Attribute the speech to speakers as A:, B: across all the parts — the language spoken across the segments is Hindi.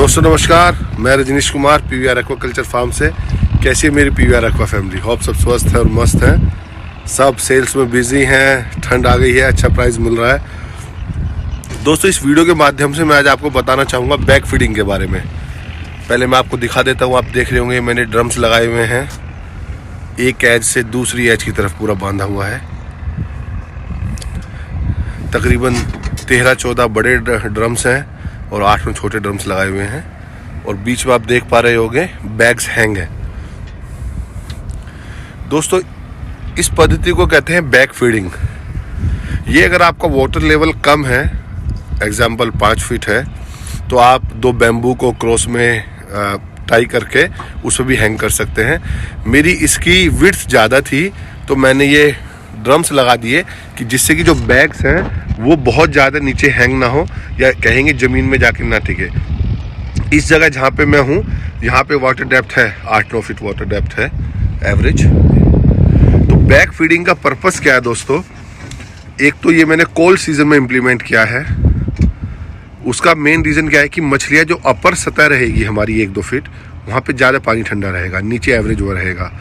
A: दोस्तों नमस्कार, मैं Rajneesh Kumar PVR aquaculture farm से। कैसी है मेरी पीवीआर एक्वा फैमिली? होप सब स्वस्थ है और मस्त हैं। सब सेल्स में बिजी हैं, ठंड आ गई है, अच्छा प्राइस मिल रहा है। दोस्तों इस वीडियो के माध्यम से मैं आज आपको बताना चाहूँगा बैग फीडिंग के बारे में। पहले मैं आपको दिखा देता हूँ। आप देख रहे होंगे मैंने ड्रम्स लगाए हुए हैं, एक एज से दूसरी एज की तरफ पूरा बांधा हुआ है। तकरीबन 13-14 बड़े ड्रम्स हैं और 8 छोटे ड्रम्स लगाए हुए हैं, और बीच में आप देख पा रहे होंगे बैग्स हैंग हैं। दोस्तों इस पद्धति को कहते हैं बैग फीडिंग। ये अगर आपका वाटर लेवल कम है, एग्जाम्पल 5 फीट है, तो आप 2 बैम्बू को क्रॉस में टाई करके उसमें भी हैंग कर सकते हैं। मेरी इसकी विड्थ ज़्यादा थी तो मैंने ये ड्रम्स लगा दिए कि जिससे कि जो बैग्स हैं वो बहुत ज़्यादा नीचे हैंग ना हो, या कहेंगे ज़मीन में जाके ना टिके। इस जगह जहाँ पे मैं हूँ यहाँ पे वाटर डेप्थ है 8-9 फीट वाटर डेप्थ है एवरेज। तो बैग फीडिंग का पर्पस क्या है दोस्तों? एक तो ये मैंने कोल्ड सीजन में इम्प्लीमेंट किया है। उसका मेन रीज़न क्या है कि मछलियाँ जो अपर सतह रहेगी हमारी 1-2 फीट, वहाँ पे ज़्यादा पानी ठंडा रहेगा, नीचे एवरेज वो रहेगा।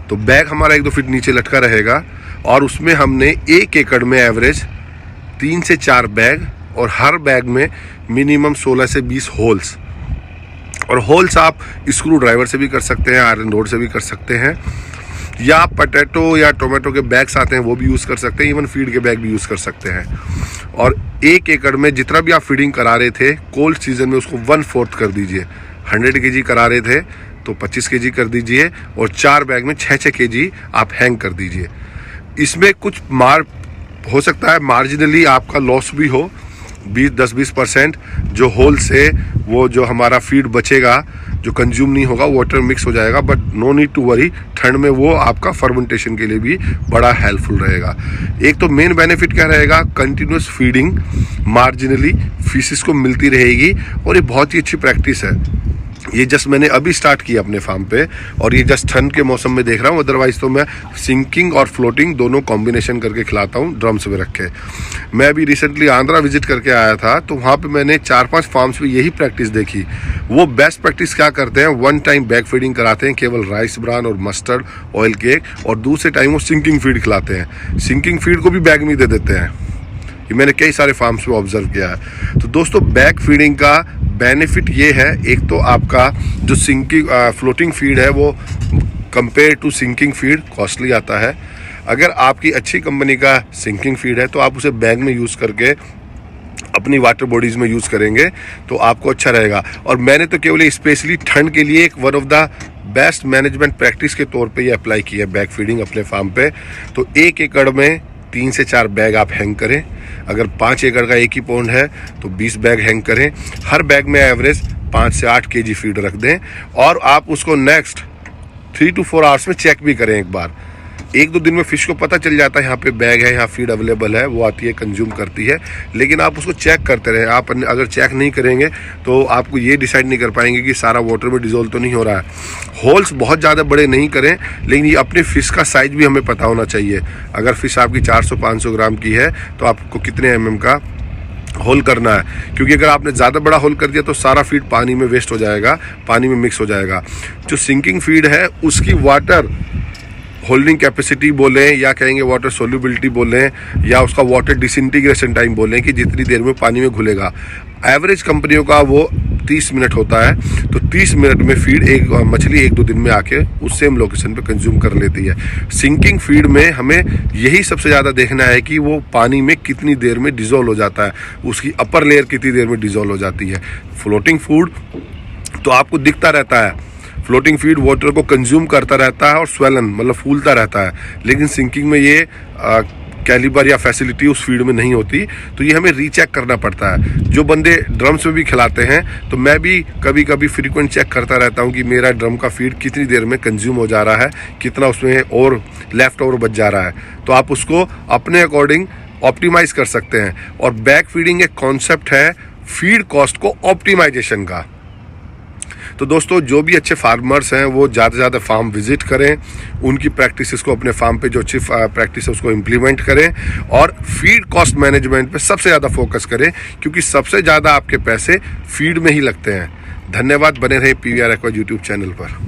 A: तो बैग हमारा 1-2 फीट नीचे लटका रहेगा, और उसमें हमने 1 एकड़ में एवरेज 3 से 4 बैग, और हर बैग में मिनिमम 16 से 20 होल्स। और होल्स आप स्क्रू ड्राइवर से भी कर सकते हैं, आयरन रोड से भी कर सकते हैं, या आप पोटैटो या टोमेटो के बैग्स आते हैं वो भी यूज़ कर सकते हैं, इवन फीड के बैग भी यूज़ कर सकते हैं। और 1 एकड़ में जितना भी आप फीडिंग करा रहे थे कोल्ड सीजन में उसको 1/4 कर दीजिए। 100 kg करा रहे थे तो 25 kg कर दीजिए, और 4 बैग में 6-6 kg आप हैंग कर दीजिए। इसमें कुछ हो सकता है मार्जिनली आपका लॉस भी हो, 10-20% जो होल से वो जो हमारा फीड बचेगा, जो कंज्यूम नहीं होगा, वाटर मिक्स हो जाएगा, but no need to worry. ठंड में वो आपका फर्मेंटेशन के लिए भी बड़ा हेल्पफुल रहेगा। एक तो मेन बेनिफिट क्या रहेगा, कंटिन्यूस फीडिंग मार्जिनली फिशेस को मिलती रहेगी, और ये बहुत ही अच्छी प्रैक्टिस है। ये जस्ट मैंने अभी स्टार्ट किया अपने फार्म पे, और ये जस्ट ठंड के मौसम में देख रहा हूँ। अदरवाइज तो मैं सिंकिंग और फ्लोटिंग दोनों कॉम्बिनेशन करके खिलाता हूँ ड्रम्स में रख के। मैं अभी रिसेंटली आंध्रा विजिट करके आया था, तो वहाँ पे मैंने 4-5 फार्म्स पे यही प्रैक्टिस देखी। वो बेस्ट प्रैक्टिस क्या करते हैं, 1 टाइम बैग फीडिंग कराते हैं केवल राइस ब्रान और मस्टर्ड ऑयल केक, और दूसरे टाइम वो सिंकिंग फीड खिलाते हैं। सिंकिंग फीड को भी बैग में दे देते हैं। ये मैंने कई सारे फार्म्स पे ऑब्जर्व किया है। तो दोस्तों बैग फीडिंग का बेनिफिट ये है, एक तो आपका जो सिंकिंग फ्लोटिंग फीड है वो compare to sinking feed costly आता है। अगर आपकी अच्छी कंपनी का सिंकिंग फीड है तो आप उसे बैग में यूज़ करके अपनी वाटर बॉडीज़ में यूज़ करेंगे तो आपको अच्छा रहेगा। और मैंने तो केवल स्पेशली ठंड के लिए एक one of the best management practice के तौर पे ये अप्लाई किया है बैग फीडिंग अपने फार्म पे। तो 1 एकड़ में 3 से 4 बैग आप हैंग करें। अगर 5 एकड़ का 1 ही पॉन्ड है तो 20 बैग हैंग करें। हर बैग में एवरेज 5 से 8 kg फीड रख दें, और आप उसको नेक्स्ट 3 to 4 आवर्स में चेक भी करें एक बार। 1-2 दिन में फिश को पता चल जाता है यहाँ पे बैग है, यहाँ फीड अवेलेबल है, वो आती है कंज्यूम करती है, लेकिन आप उसको चेक करते रहें। आप अगर चेक नहीं करेंगे तो आपको ये डिसाइड नहीं कर पाएंगे कि सारा वाटर में डिजोल्व तो नहीं हो रहा है। होल्स बहुत ज़्यादा बड़े नहीं करें, लेकिन ये अपने फिश का साइज भी हमें पता होना चाहिए। अगर फिश आपकी 400-500 ग्राम की है तो आपको कितने mm का होल करना है, क्योंकि अगर आपने ज़्यादा बड़ा होल कर दिया तो सारा फीड पानी में वेस्ट हो जाएगा, पानी में मिक्स हो जाएगा। जो सिंकिंग फीड है उसकी वाटर होल्डिंग कैपेसिटी बोलें, या कहेंगे वाटर सोल्यूबिलिटी बोलें, या उसका वाटर डिसइंटीग्रेशन टाइम बोलें कि जितनी देर में पानी में घुलेगा। एवरेज कंपनियों का वो 30 मिनट होता है। तो 30 मिनट में फीड एक मछली 1-2 दिन में आके उस सेम लोकेशन पे कंज्यूम कर लेती है। सिंकिंग फीड में हमें यही सबसे ज़्यादा देखना है कि वो पानी में कितनी देर में डिजोल्व हो जाता है, उसकी अपर लेयर कितनी देर में डिजोल्व हो जाती है। फ्लोटिंग फूड तो आपको दिखता रहता है, फ्लोटिंग फीड वाटर को कंज्यूम करता रहता है और स्वेलन मतलब फूलता रहता है, लेकिन सिंकिंग में ये कैलिबर या फैसिलिटी उस फीड में नहीं होती। तो ये हमें रीचेक करना पड़ता है। जो बंदे ड्रम्स में भी खिलाते हैं तो मैं भी कभी कभी फ्रीक्वेंट चेक करता रहता हूँ कि मेरा ड्रम का फीड कितनी देर में कंज्यूम हो जा रहा है, कितना उसमें और लेफ्ट ओवर बच जा रहा है। तो आप उसको अपने अकॉर्डिंग ऑप्टिमाइज कर सकते हैं। और बैग फीडिंग एक कॉन्सेप्ट है फीड कॉस्ट को ऑप्टिमाइजेशन का। तो दोस्तों जो भी अच्छे फार्मर्स हैं वो ज़्यादा से ज़्यादा फार्म विजिट करें, उनकी प्रैक्टिसेस को अपने फार्म पे जो अच्छी प्रैक्टिस है उसको इम्प्लीमेंट करें, और फीड कॉस्ट मैनेजमेंट पे सबसे ज़्यादा फोकस करें, क्योंकि सबसे ज़्यादा आपके पैसे फीड में ही लगते हैं। धन्यवाद, बने रहे PVR एक्वा यूट्यूब चैनल पर।